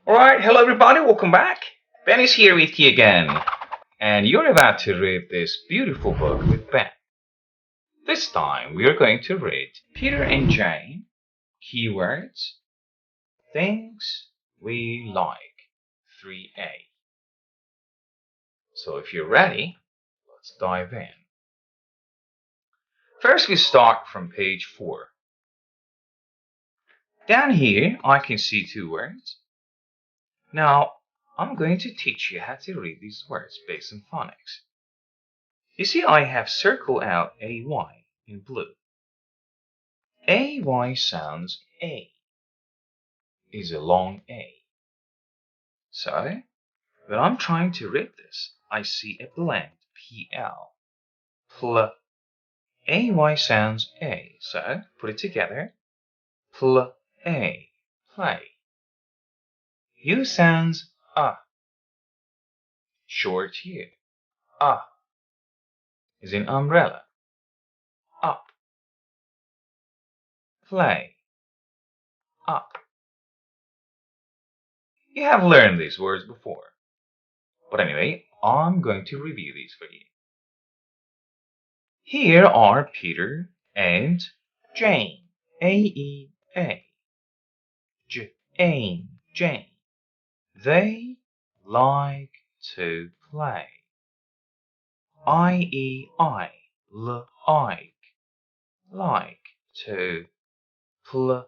Alright, hello everybody, welcome back. Ben is here with you again. And you're about to read this beautiful book with Ben. This time we are going to read Peter and Jane, Keywords, Things We Like, 3A. So if you're ready, let's dive in. First we start from page 4. Down here I can see 2 words. Now, I'm going to teach you how to read these words based on phonics. You see, I have circled out AY in blue. AY sounds A, is a long A. So, when I'm trying to read this, I see a blend, PL. Pl. AY sounds A, so put it together. Pl, A, play. U sounds short U. Is in umbrella. Up. Play. Up. You have learned these words before. But anyway, I'm going to review these for you. Here are Peter and Jane. A-E-A. Jane. They like to play. I-E-I. Like to play.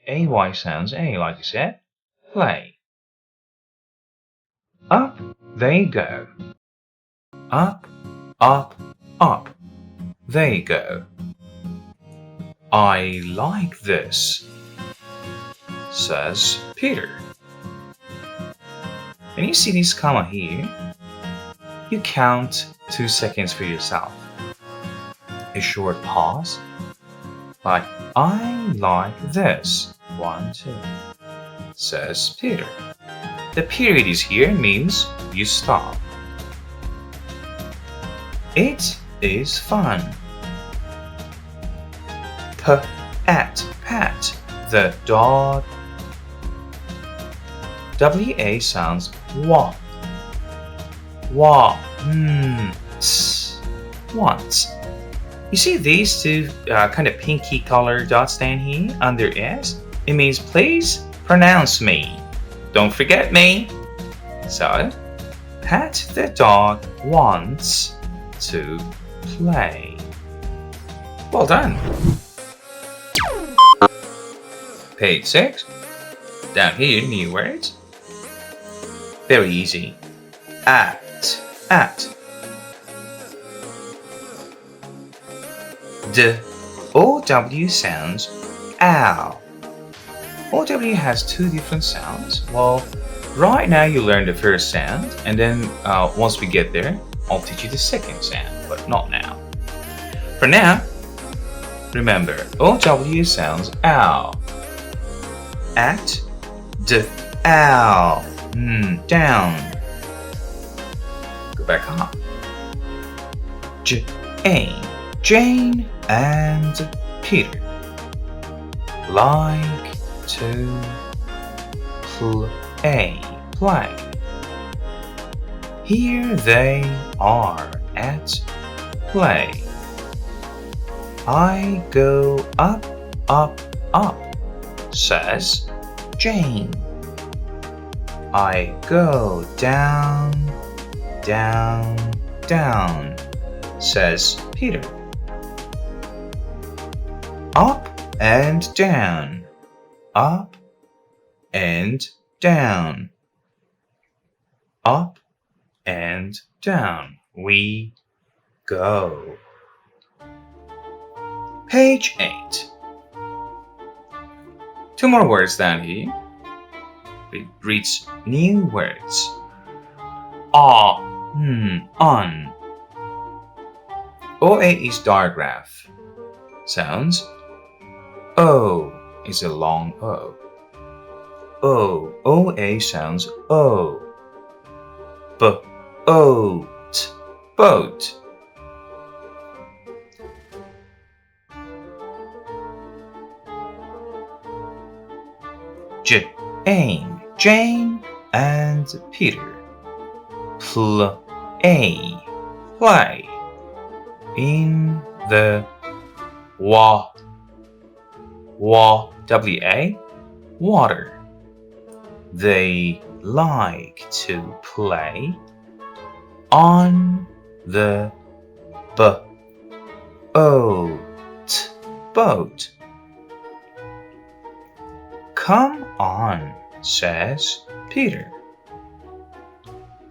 A-Y sounds A, like you said. Play. Up they go. Up, they go. I like this, says Peter. When you see this comma here, you count 2 seconds for yourself. A short pause, like I like this. 1, 2, says Peter. The period is here means you stop. It is fun. Pat, the dog. W-A sounds wa. Wants. You see these 2 kind of pinky color dots down here under S? It means please pronounce me. Don't forget me. So, Pat the dog wants to play. Well done. Page 6. Down here, new words. Very easy. At. The OW sounds ow. OW has 2 different sounds. Well, right now you learn the first sound, and then once we get there, I'll teach you the second sound, but not now. For now, remember, OW sounds ow. At, the, ow, down. Go back up. Jane and Peter like to play. Here they are at play. I go up, says Jane. I go down, says Peter. Up and down, up and down, up and down we go. Page 8. 2 more words down here. It reads new words. On. OA is digraph. Sounds. O is a long O. OA sounds O. Boat. Jane, Jane and Peter. Play, play. In the W-A, water. They like to play on the boat. Come on, says Peter.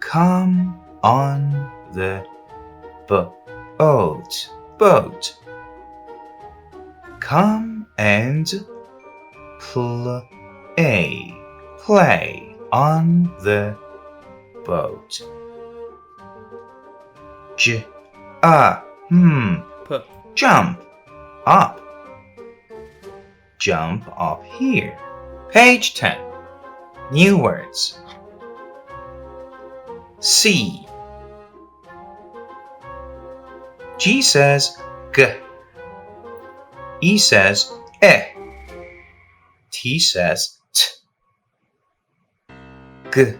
Come on the boat. Come and play on the boat. Jump up. Jump up here. Page 10. New words. See. G says G. E says E. T says T. Get.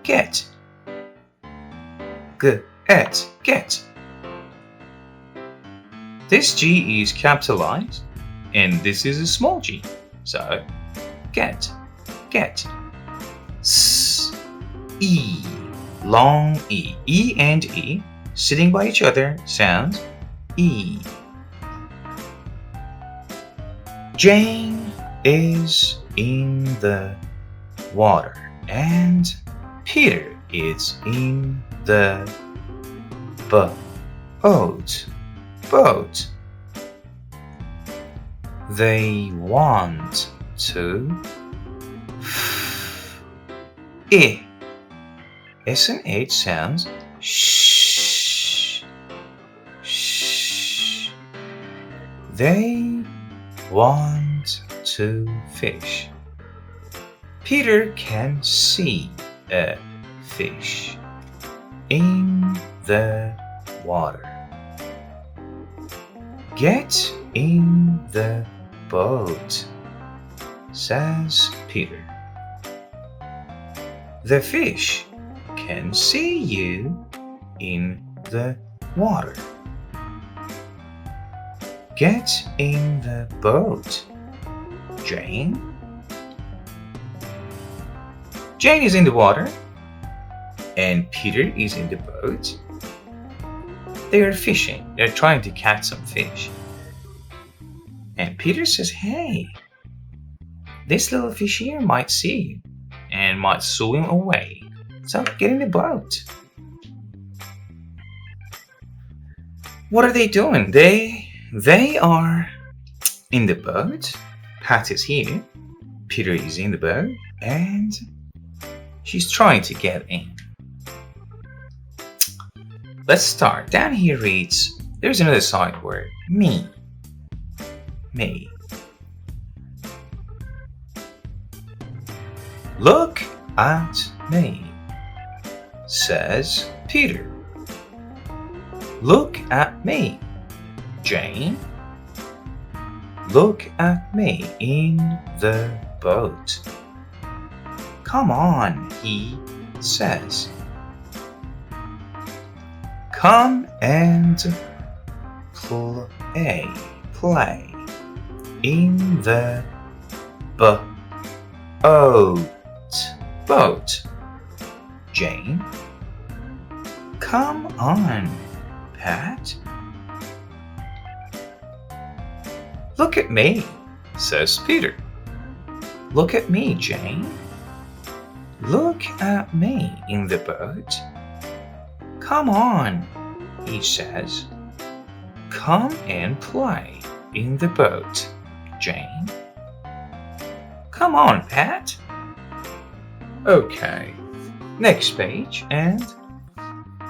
Get. Get. This G is capitalized and this is a small g. So, get. S, E, long E. E and E sitting by each other sound E. Jane is in the water and Peter is in the boat. They want to S and H sounds shh. They want to fish. Peter can see a fish in the water. Get in the boat, says Peter. The fish can see you in the water. Get in the boat, Jane. Jane is in the water and Peter is in the boat. They are fishing. They're trying to catch some fish. And Peter says, hey, this little fish here might see you and might swim away. So get in the boat. What are they doing? They are in the boat. Pat is here. Peter is in the boat and she's trying to get in. Let's start. Down here reads, there's another side word, me. Look at me, says Peter. Look at me, Jane. Look at me in the boat. Come on, he says. Come and play in the boat. Jane. Come on, Pat. Look at me, says Peter. Look at me, Jane. Look at me in the boat. Come on, he says. Come and play in the boat, Jane. Come on, Pat. Okay, next page and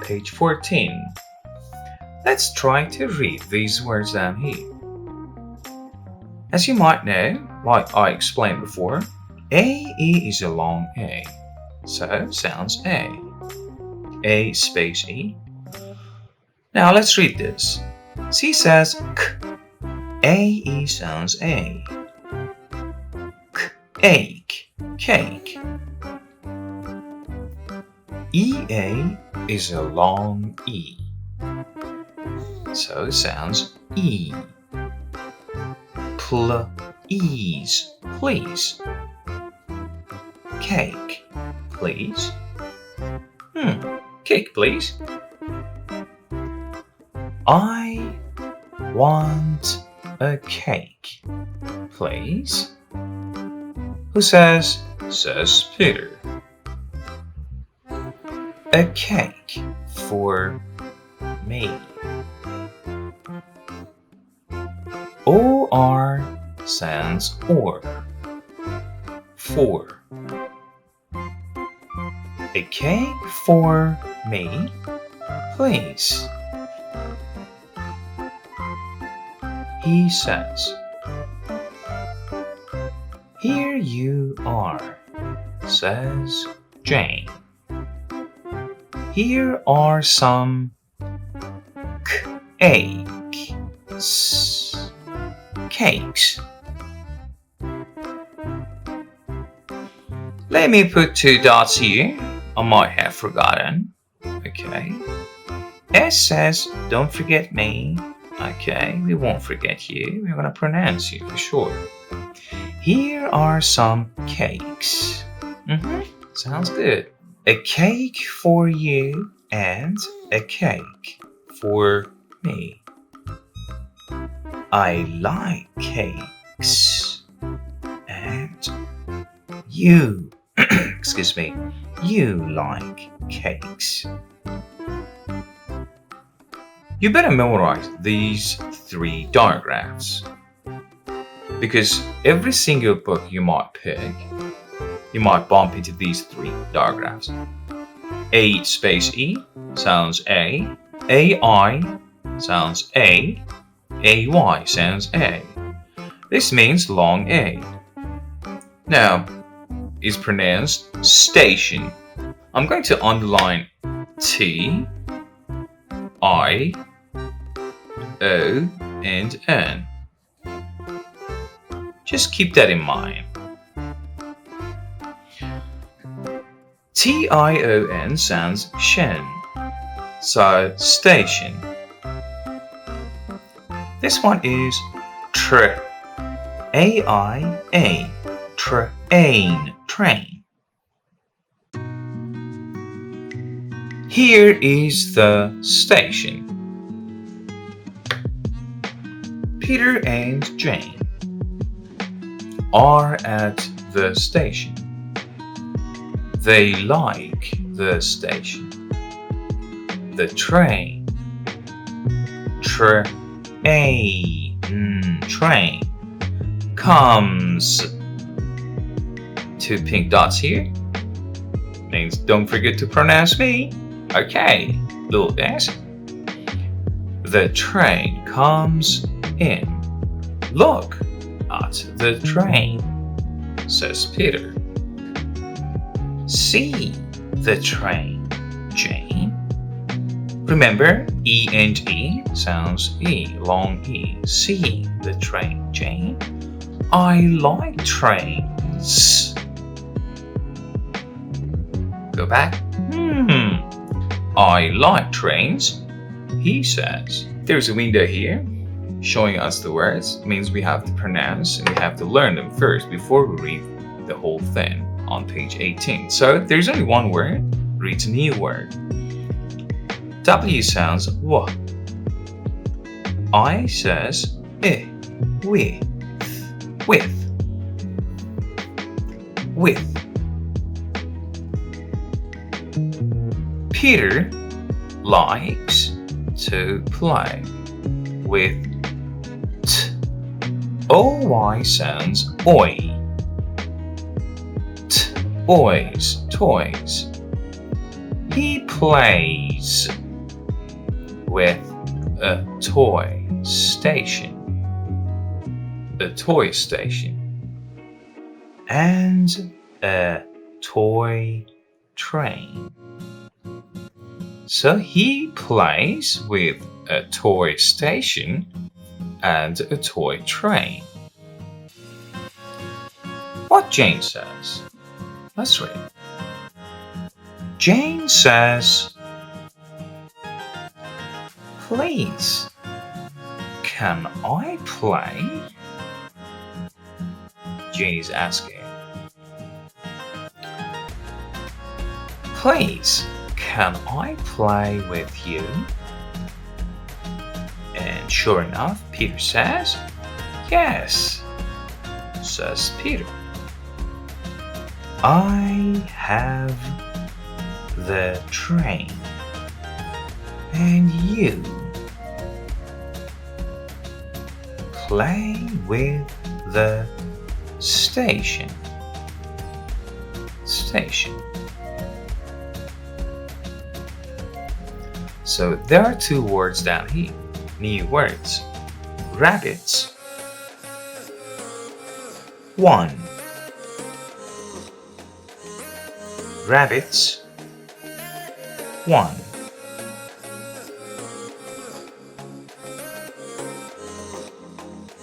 page 14. Let's try to read these words down here. As you might know, like I explained before, A-E is a long A, so sounds A space E. Now let's read this. C says K. A-E sounds A. ache, cake. EA is a long E, so it sounds E. Please, please. Cake, please. Cake, please. I want a cake, please. Who says? Says Peter. A cake for me. OR sounds or. For. A cake for me, please. He says. Here you are, says Jane. Here are some cakes. Let me put 2 dots here. I might have forgotten. Okay. S says, don't forget me. Okay, we won't forget you. We're going to pronounce you for sure. Here are some cakes. Sounds good. A cake for you and a cake for me. I like cakes. And you, excuse me, you like cakes. You better memorize these 3 diagrams, because every single book you might pick, you might bump into these 3 diagrams. A space E sounds A, AI sounds A, AY sounds A. This means long A. Now, it's pronounced station. I'm going to underline T, I, O, and N. Just keep that in mind. TION sounds shen, so station. This one is tr, AIA, train. Here is the station. Peter and Jane are at the station. They like the station. The train. Train comes. 2 pink dots here. Means don't forget to pronounce me. Okay, little dash. The train comes in. Look at the train, says Peter. See the train, Jane. Remember, E and E sounds E, long E. See the train, Jane. I like trains. Go back. I like trains, he says. There's a window here showing us the words. It means we have to pronounce and we have to learn them first before we read the whole thing on page 18. So there's only one word. Read a new word. W sounds W. I says I, with. Peter likes to play with T. OY sounds oi. Toys. He plays with a toy station. And a toy train. So he plays with a toy station and a toy train. what Jane says. Let's read. Jane says, "Please, can I play?" Jane is asking. "Please, can I play with you?" And sure enough, Peter says, "Yes," says Peter. "I have the train, and you play with the station." Station. So there are two words down here, new words. Rabbits. 1. Rabbits. 1.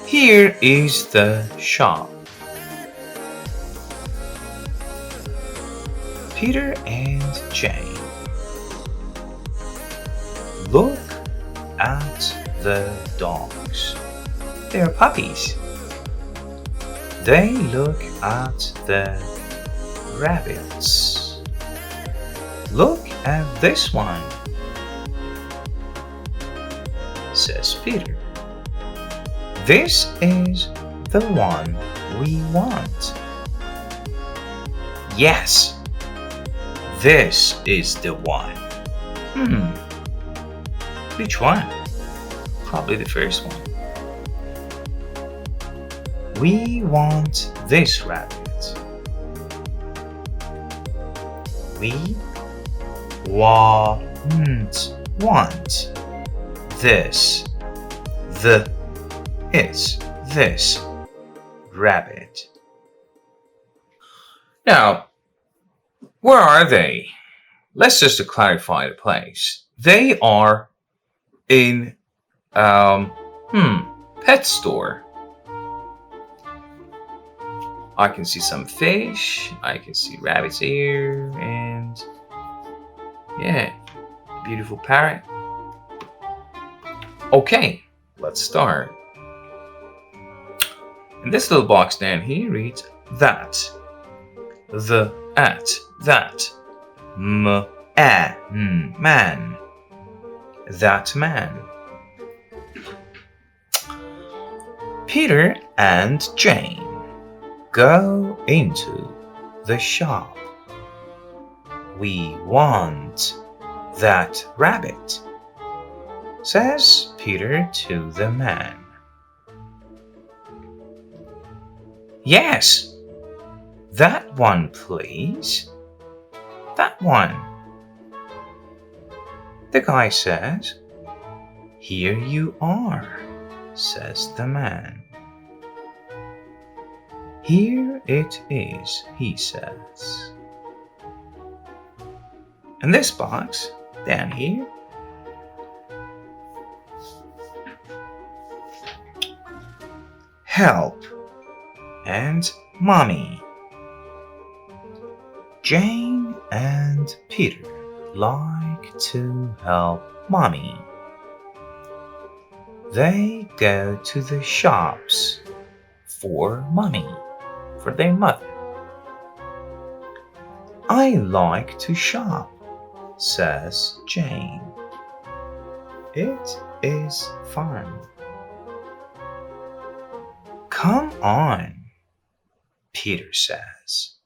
Here is the shop. Peter and Jane look at the dogs. They are puppies. They look at the rabbits. Look at this one, says Peter. This is the one we want. Yes, this is the one. Which one? Probably the first one. We want this rabbit. We want this. It's this rabbit. Now, where are they? Let's just clarify the place. They are in pet store. I can see some fish, I can see rabbits here, and yeah, beautiful parrot. Okay, let's start. And this little box down here reads that, the, at, that, man, that man. Peter and Jane go into the shop. We want that rabbit, says Peter to the man. Yes, that one, please. That one. The guy says, Here you are, says the man. Here it is, he says. And this box down here, help and mommy. Jane and Peter like to help mommy. They go to the shops for mommy, for their mother. I like to shop, says Jane. It is fun. Come on, Peter says.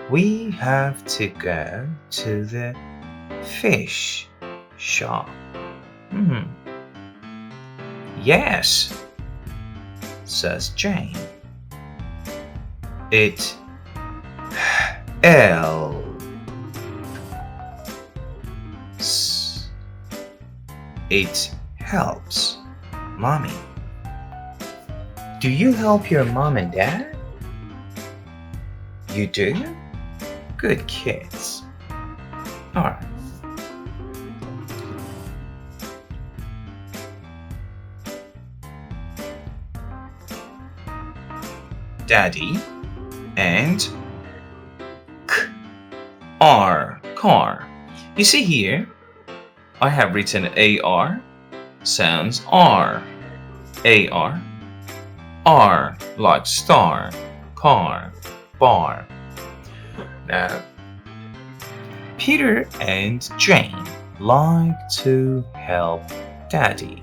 We have to go to the fish shop. Yes, says Jane. It helps mommy. Do you help your mom and dad? You do? Good kids. Alright. Daddy, and R, car. You see here, I have written AR, sounds R, AR, R like star, car, bar. Now, Peter and Jane like to help Daddy.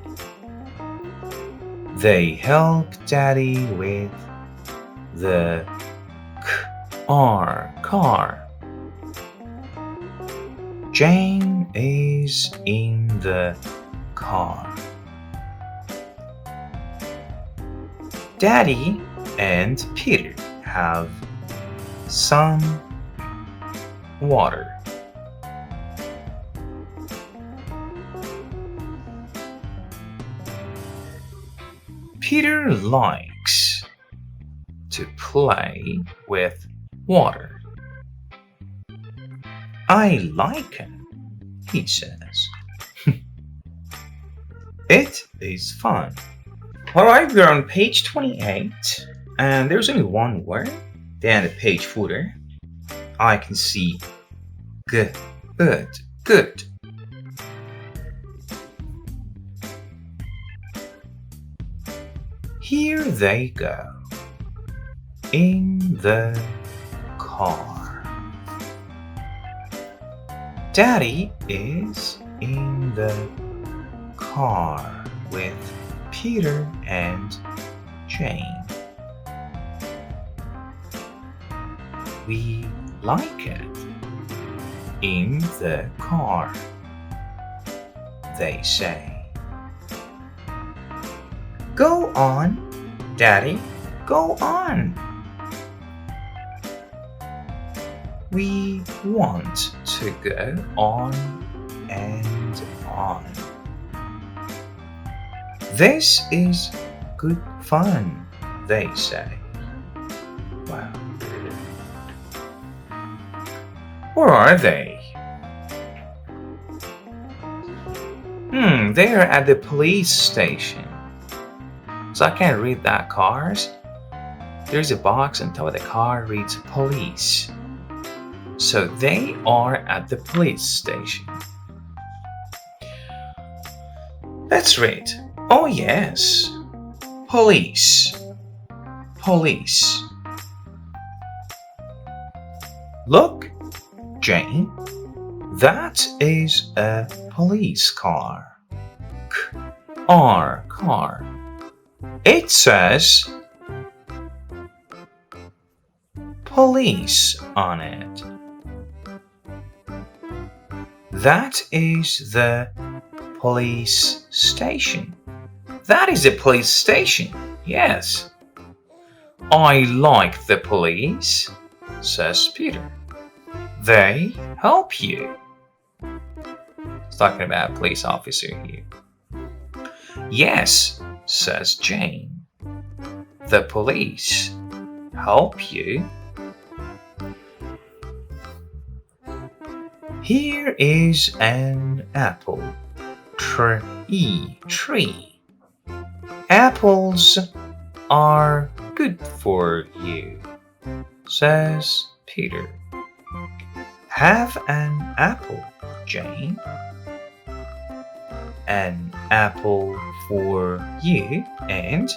They help Daddy with the car. Jane is in the car. Daddy and Peter have some water. Peter likes to play with water. I like it, he says. It is fun. Alright, we're on page 28, and there's only one word. Then the page footer, I can see good. Here they go. In the car. Daddy is in the car with Peter and Jane. We like it. In the car, they say. Go on, Daddy, go on. We want to go on and on. This is good fun, they say. Wow. Where are they? They are at the police station. So I can't read that cars. There's a box on top of the car reads police. So they are at the police station. Let's read. Oh yes. Police. Police. Look, Jane. That is a police car. Car. It says police on it. That is the police station. That is a police station, yes. I like the police, says Peter. They help you. It's talking about a police officer here. Yes, says Jane. The police help you. Here is an apple tree. Apples are good for you, says Peter. Have an apple, Jane. An apple for you and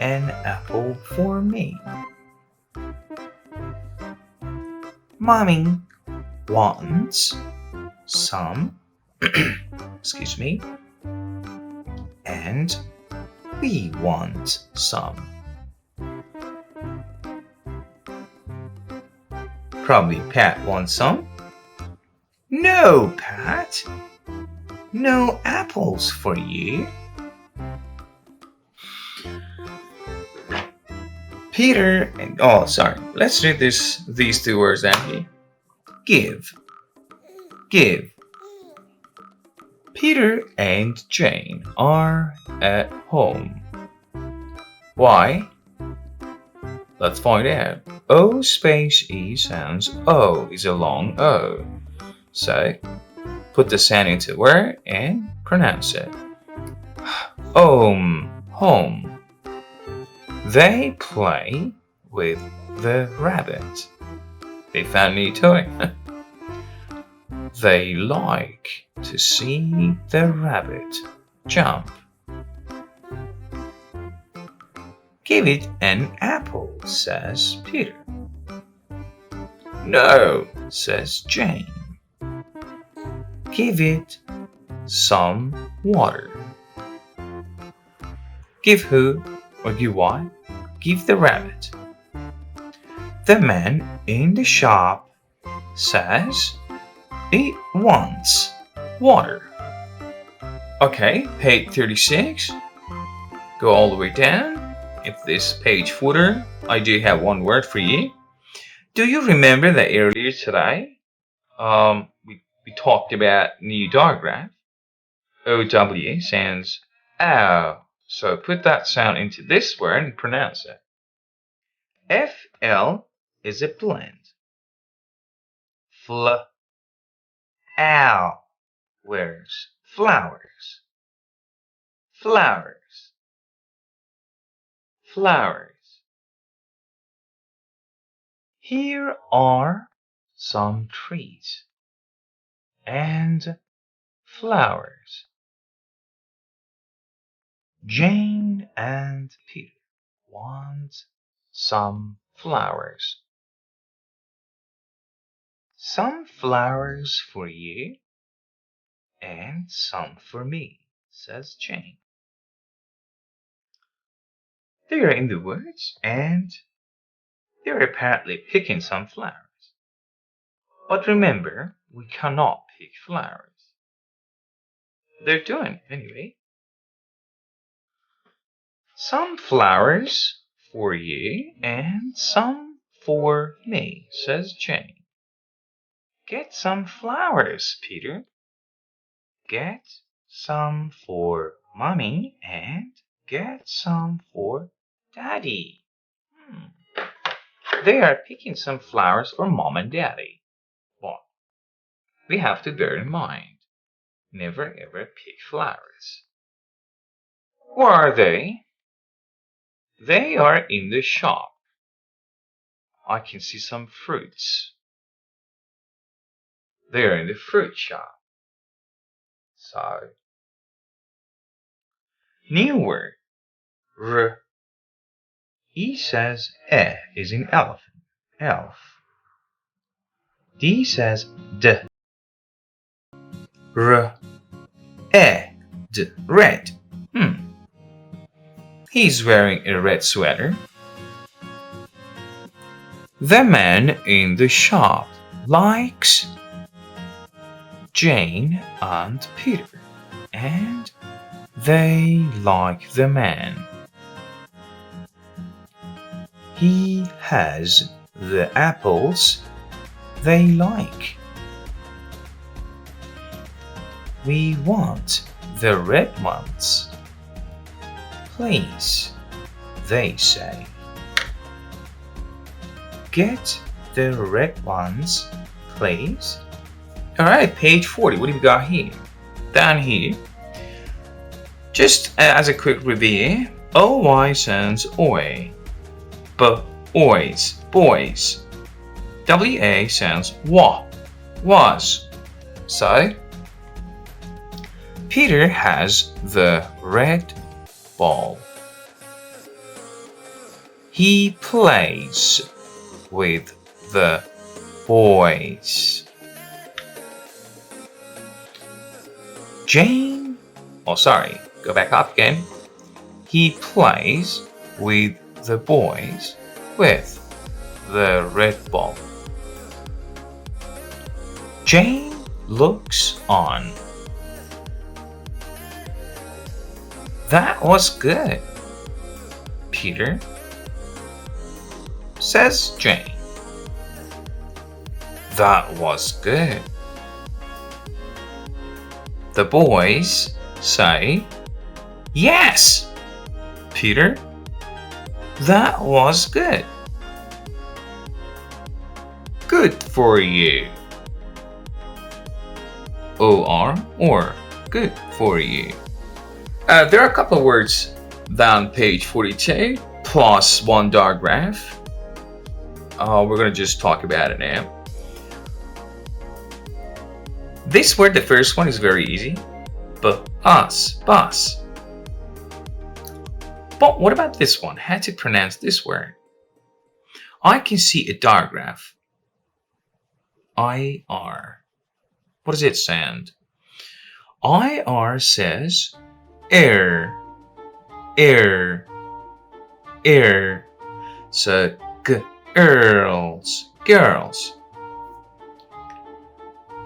an apple for me. Mommy wants some, excuse me, and we want some. Probably Pat wants some. No, Pat. No apples for you. Peter and let's read these two words down here. Give. Peter and Jane are at home. Why? Let's find out. O space E sounds O is a long O. So put the sound into word and pronounce it. Home. They play with the rabbit. They found a new toy. They like to see the rabbit jump. Give it an apple, says Peter. No, says Jane. Give it some water. Give who or give what? Give the rabbit. The man in the shop says it wants water. Okay, page 36. Go all the way down. If this page footer, I do have one word for you. Do you remember that earlier today we talked about new diagram? OW sounds ow. So put that sound into this word and pronounce it. FL is a blend. Ow. Where's flowers? Flowers. Flowers. Here are some trees and flowers. Jane and Peter want some flowers. Some flowers for you and some for me, says Jane. They are in the woods and they are apparently picking some flowers. But remember, we cannot pick flowers. They're doing it anyway. Some flowers for you and some for me, says Jane. Get some flowers, Peter. Get some for Mommy and get some for Daddy. They are picking some flowers for Mom and Daddy. But we have to bear in mind, never ever pick flowers. Where are they? They are in the shop. I can see some fruits. They are in the fruit shop. So, new word. R. E says E is in elephant. Elf. D says D. R. E. D. Red. He's wearing a red sweater. The man in the shop likes Jane and Peter, and they like the man. He has the apples they like. We want the red ones. Please, they say. Get the red ones, please. Alright, page 40. What do we got here? Down here. Just as a quick review, OY sounds oi. Boys, boys. WA sounds wa, was. So, Peter has the red ball. He plays with the boys. Jane, go back up again. He plays with the boys with the red ball. Jane looks on. That was good, Peter, says Jane. That was good. The boys say, yes, Peter, that was good. Good for you. or good for you. There are a couple of words down page 42 plus one diagram. we're gonna just talk about it now. This word, the first one, is very easy. Bus. But what about this one? How to pronounce this word? I can see a diagram. IR. What does it sound? IR says air. So girls.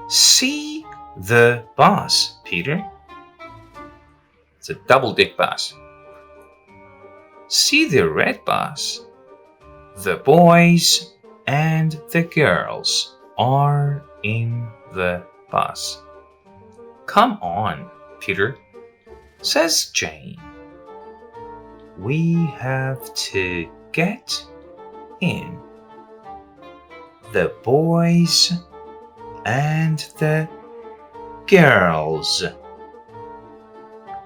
See the bus, Peter. It's a double-deck bus. See the red bus. The boys and the girls are in the bus. Come on, Peter, says Jane. We have to get in. The boys and the girls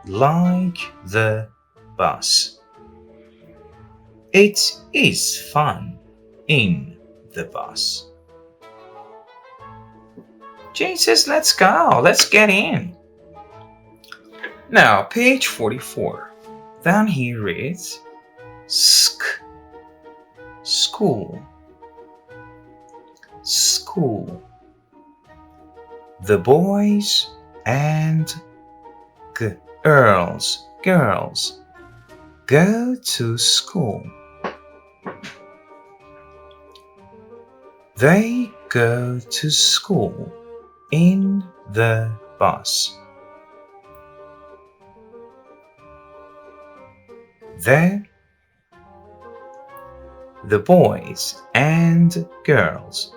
like the bus. It is fun in the bus. Jane says, let's go, let's get in. Now, page 44. Down here is school. The boys and girls go to school. They go to school in the bus. The boys and girls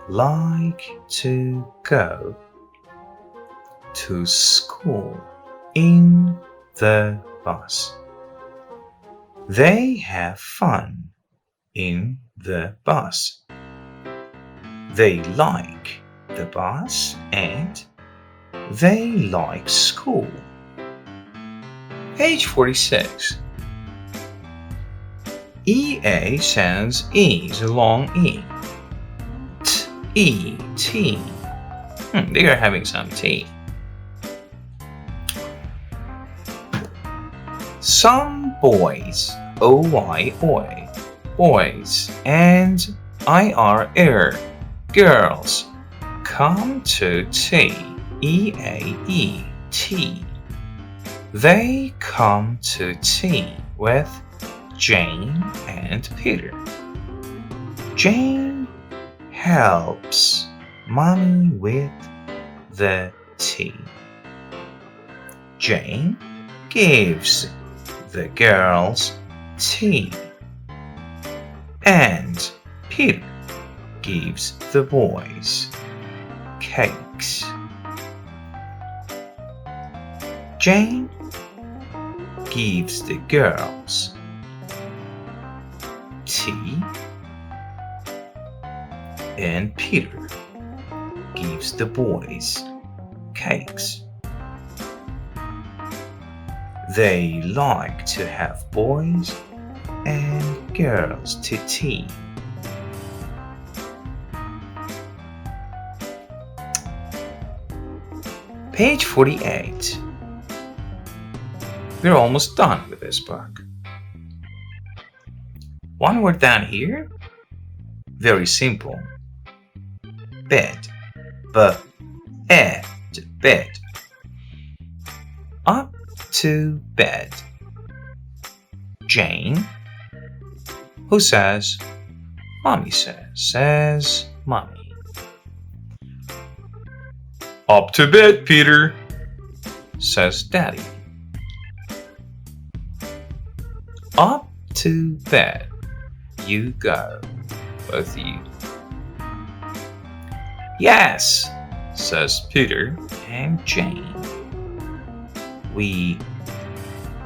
like to go to school in the bus. They have fun in the bus. They like the bus and they like school. Page 46. EA sounds E is a long E. Tea. They are having some tea. Some boys, OY, boys, and IR, girls, come to tea, EAE, tea. They come to tea with Jane and Peter. Jane helps Mommy with the tea. Jane gives the girls tea. And Peter gives the boys cakes. Jane gives the girls tea, and Peter gives the boys cakes. They like to have boys and girls to tea. Page 48. We're almost done with this book. One word down here, very simple. Bed. Bed. Up to bed. Jane. Who says? Mommy says Mommy. Up to bed, Peter, says Daddy. Up to bed you go, both of you. Yes, says Peter and Jane. We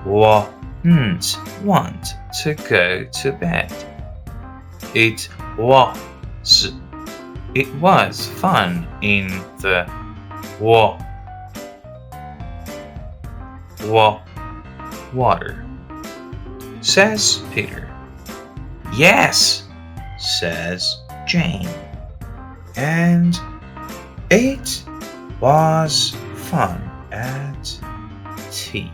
won't want to go to bed. It was fun in the water, says Peter. Yes, says Jane. And it was fun at tea.